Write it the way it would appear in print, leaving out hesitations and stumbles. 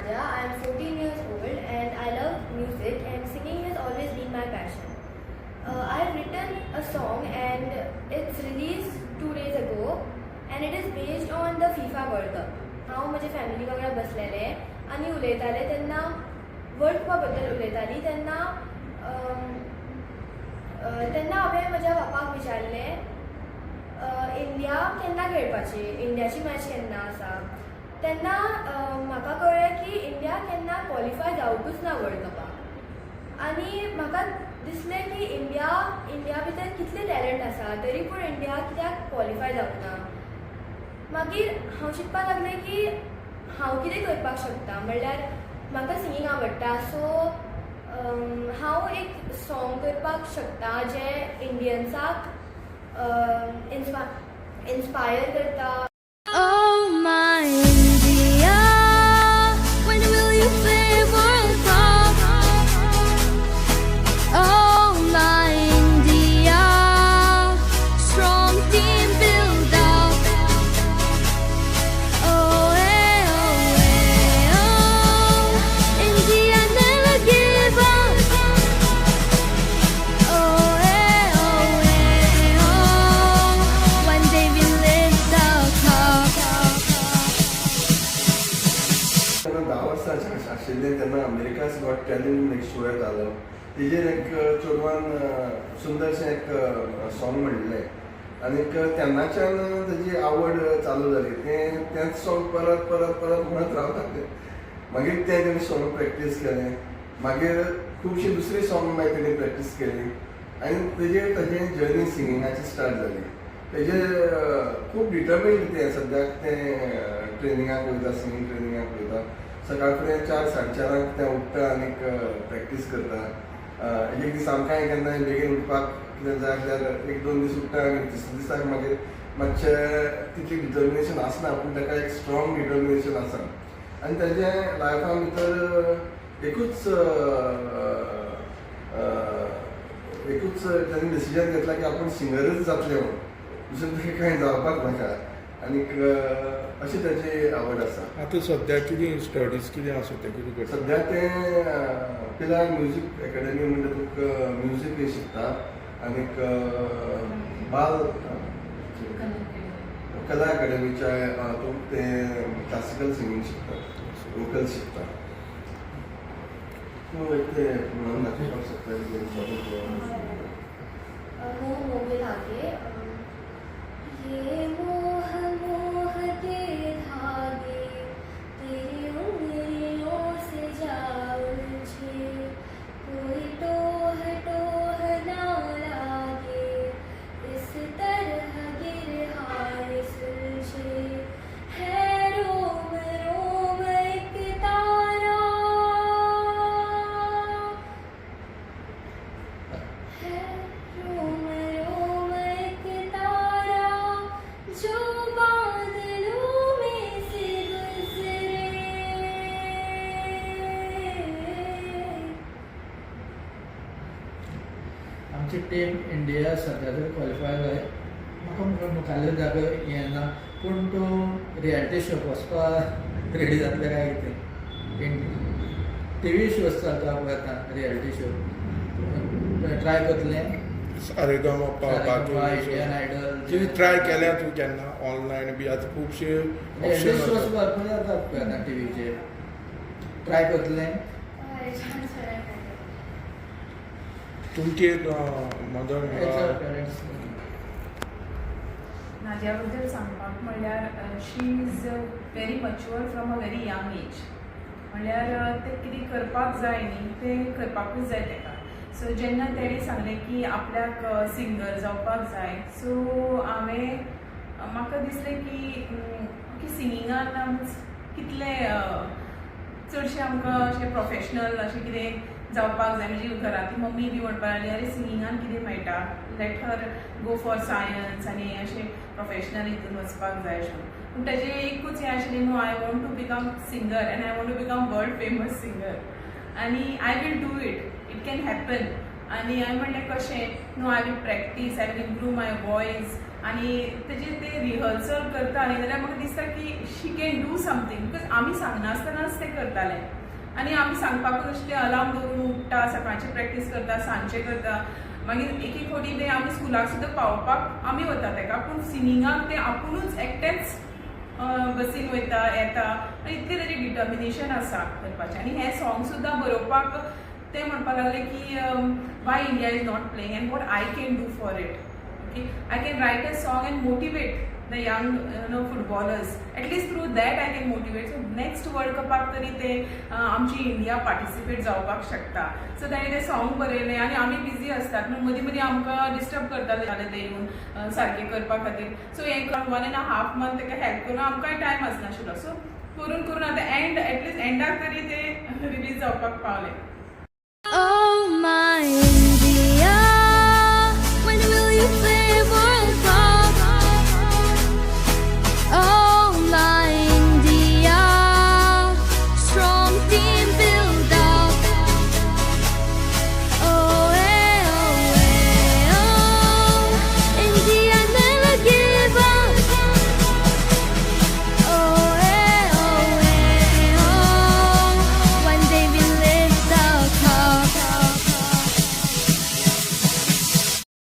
Nadia. I am 14 years old and I love music and singing has always been my passion. I have written a song and it's released 2 days ago and it is based on the FIFA World Cup. हांव म्हजे family वांगडा बसलेले आनी उलयताले तेन्ना world कपा बद्दल उलयताली तेन्ना हांवें म्हज्या बापाक विचारलें इंडिया केन्ना खेळपाची, इंडियाची मॅच केन्ना आसा. तेन्ना म्हाका कळ्ळें की इंडिया केन्ना क्वॉलिफाय जावंकूच ना वर्ल्ड कपाक. आनी म्हाका दिसलें की इंडिया भितर कितलें टॅलंट आसा तरी पूण इंडिया कित्याक क्वॉलिफाय जावंक ना. मागीर हांव चिंतपाक लागलें की हांव कितें करपाक शकता. म्हणल्यार म्हाका सिंगींग आवडटा सो हांव एक सॉंग करपाक शकता जें इंडियन्साक इंस्पायर करता. Oh my India, when will you play World Cup? Oh my India, strong team build up. Oh hey, oh, India never give up. Oh hey, oh, one day we lift the cup. तेन्ना 10 वर्सांचे आशिल्ले तेन्ना America's got talent एक show येतालो. तेजेर एक चेडवान सुंदरशें एक song म्हणिल्लें आनी तेन्नाच्यान तेजी आवड चालू जाली. तेंच सॉंग परत परत परत म्हणत रावताले. मागीर तेणें सॉंग प्रॅक्टीस केलें. मागीर खुबशीं दुसरी सॉंग मागीर तेणी प्रॅक्टीस केली आनी तेजें जर्नी सिंगिंगाची स्टार्ट जाली. तेजें खूब डिटर्मिन्ड तें सद्याक तें ट्रेनिंगाक वयता, सिंगींग ट्रेनिंगाक वयता. सकाळ फुडें 4-4:30 तें उठ्ठा आनी प्रॅक्टीस करता. एक दीस आमकांय केन्ना बेगीन उठपाक कितें जाय जाल्यार 1-2 दीस उठ्ठा आनी तिसऱ्या दिसाक मागीर मातशें तितली डिटर्मिनेशन आसना पूण ताका एक स्ट्रॉंग डिटर्मिनेशन आसा. आनी तेजें लायफान भितर एकूच ताणें डिसिजन घेतला की आपूण सिंगरच जातलें म्हणून. दुसरें तशें कांय जावपाक नाका. आनीक अशी ताची आवड आसा. आतां सद्या कितें स्टडीज कितें आसा तें कितें करता? सद्या तें पिलार म्युजीक एकाडेमी म्हणजे तुका म्युजीक शिकता आनीक बाल कला अकादेमीच्या हातूंत तें क्लासिकल सिंगींग शिकता, वोकल शिकता. तूं एक तें म्हणून दाखोवपाक शकता. मोह मोह धागे. ये मोह मोह के धागे तेरी उंगलियों से जा उलझे, कोई टोह टोह ना लागे, इस तरह गिरहाए सुलझे, है रोम रोम एक तारा, है रोम रोम एक तारा जो बादलों में से गुजरे. आमची टीम इंडिया सध्या तरी क्वॉलिफाय जाय. म्हाका मुखाल्ले जागो हें ना पूण तूं रियलिटी शोक वचपाक रेडी जातलें काय कितें? टीव्ही शोज चलता पळय आतां रियलिटी शो ट्राय करतलें. सारेगामापा इंडियन आयडल कितें ट्राय केल्या तूं केन्ना ऑनलायन बी आतां खुबशे रियलिटी ऑप्शन शोज आसा. भरपूर जातात पळय आतां टीव्हीचेर. ट्राय करतलें. तुमची मदर पेरेंट्स नादियाबद्दल सांगपाक म्हणल्यार she is very mature from a very young age. म्हणल्यार तें कितें करपाक जाय न्ही तें करपाकूच जाय तेका. सो जेन्ना तेणें सांगलें की आपल्याक सिंगर जावपाक जाय सो म्हाका दिसलें की सिंगिंगान कितलें चडशें आमकां अशें प्रोफेशनल अशें कितें जावपाक जाय. म्हणजे घरांतली मम्मी बी म्हणपाक लागली अरे सिंगिंगान कितें मेळटा, let her go for science आनी अशें प्रोफेशनल हितून वचपाक जाय अशें. पूण ताजें एकूच हें आशिल्लें न्हू I want to become singer and I want to become world famous singer आनी I will do it can happen. आनी हांवें म्हणलें कशें no I will practice, I will improve my voice आनी तेजे ते रिहर्सल करता न्ही जाल्यार म्हाका दिसता की शी कॅन डू समथींग बिकॉज आमी सांगनासतनाच ते करताले आनी आमी सांगपाकूच अशें अलार्म दवरून उठ्ठा सकाळचें प्रॅक्टीस करता सांजचें करता मागीर एक एक फावटी ते आमी स्कुलाक सुद्दां पावपाक आमी वता ताका पूण सिंगिंगाक ते आपुणूच एकटेच बसीन वयता येता आनी इतलें तेजें डिटर्मिनेशन आसा करपाचें आनी हें सॉंग सुद्दां बरोवपाक ते म्हणपाक लागले की why India is not playing and what I can do for it okay I can write a song and motivate the young footballers at least through that I can motivate so next world कपाक तरी ते आमची India participate जावपाक शकता so ताणें तें song बरयलें आनी आमी बिजी आसतात पूण मदीं मदीं आमकां डिस्टर्ब करताले ते येवन सारकें करपा खातीर सो हें 1.5 month ताका हेल्प करून आमकांय टायम आसनाशिल्लो सो करून करून आतां एंड एटलीस्ट एंडाक तरी ते रिलीज जावपाक पावले. Oh my India, when will you play